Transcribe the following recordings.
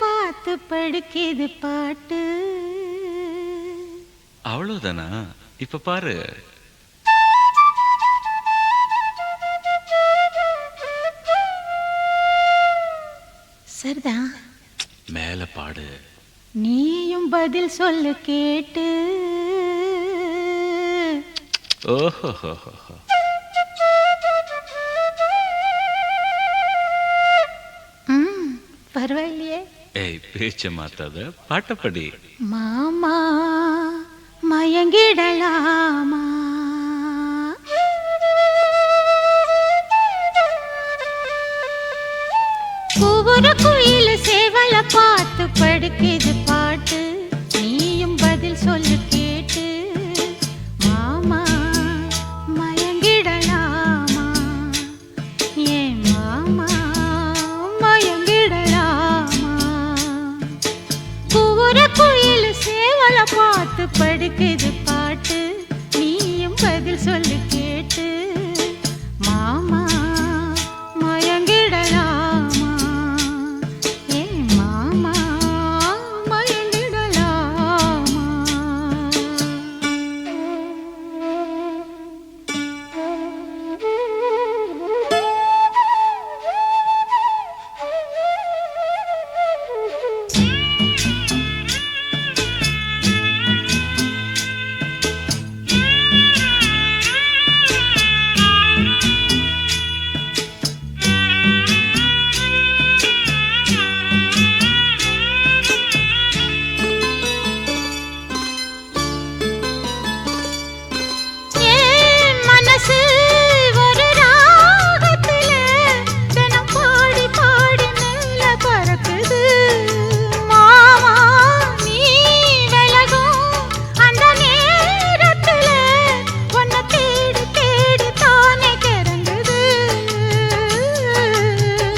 பார்த்து படுக்கிது பாட்டு. அவ்வளவுதானா? இப்ப பாரு. சரிதான். மேல பாடு. நீயும் பதில் சொல்லு கேட்டு. ஓஹோ, பரவாயில்லையே. ஏய், பேச்ச மாத்தாத, பாட்டப்படி. மாமா மயங்கிடலாமா? ஒவ்வொரு குயில சேவல பார்த்து படுக்கிது பாட்டு. நீயும் பதில் சொல்லு கேட்டு. மாமா மயங்கிடலாமா? ஏன் மாமா மயங்கிடலாமா? ஒவ்வொரு குயில சேவல பார்த்து படுக்கிது பாட்டு. நீயும் பதில் சொல்லு கேட்டு. மாமா மயங்கிடலாமா? ஏன் மாமா மயங்கிடலாமா?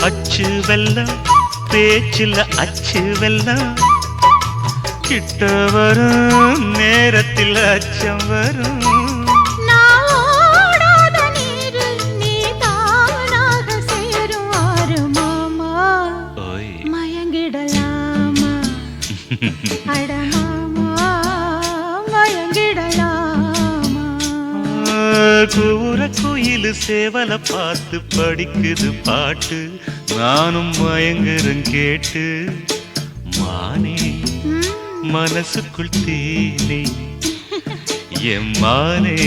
அச்சு வெல்லம் பேச்சில் அச்சு வெல்லம் கிட்ட வரும் நேரத்தில் அச்சம் வரும். மயங்கிடலாமா? அடமாமா மயங்கிடலாமா? கூற குயில் சேவல பார்த்து படிக்குது பாட்டு. நானும் மயங்குறேன் கேட்டு. மானே மனசுக்குள் தேனே, என் மானே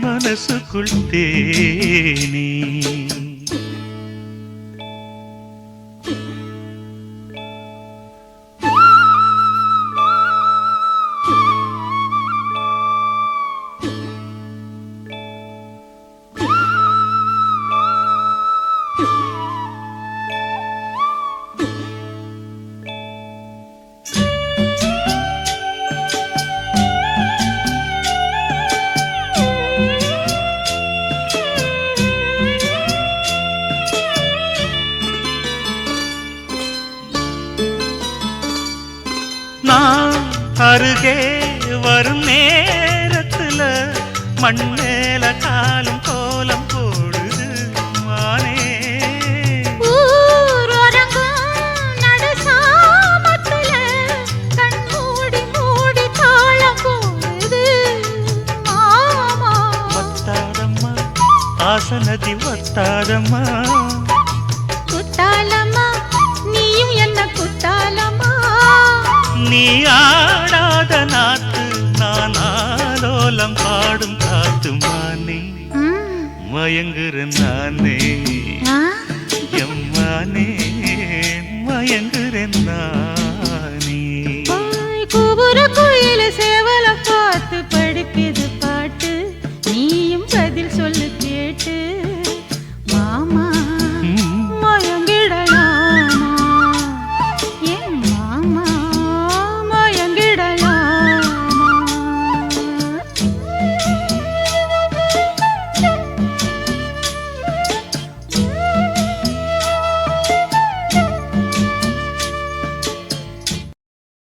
மனசுக்குள் தேனே. நான் அருகே வரும் நேரத்துல மண்ணேல காலும் கோலம் போடுது மானே. வத்தாதம்மா ஆசனதி வத்தாதம்மா. குத்தாலம்மா நீயும் என்ன குத்தாலம்மா? நீ ஆடாத நாத்து நான் ஆலோலம் பாடும் காத்து மானே. மயங்குறேன் நானே எம்மானே மயங்குறேன் நான்.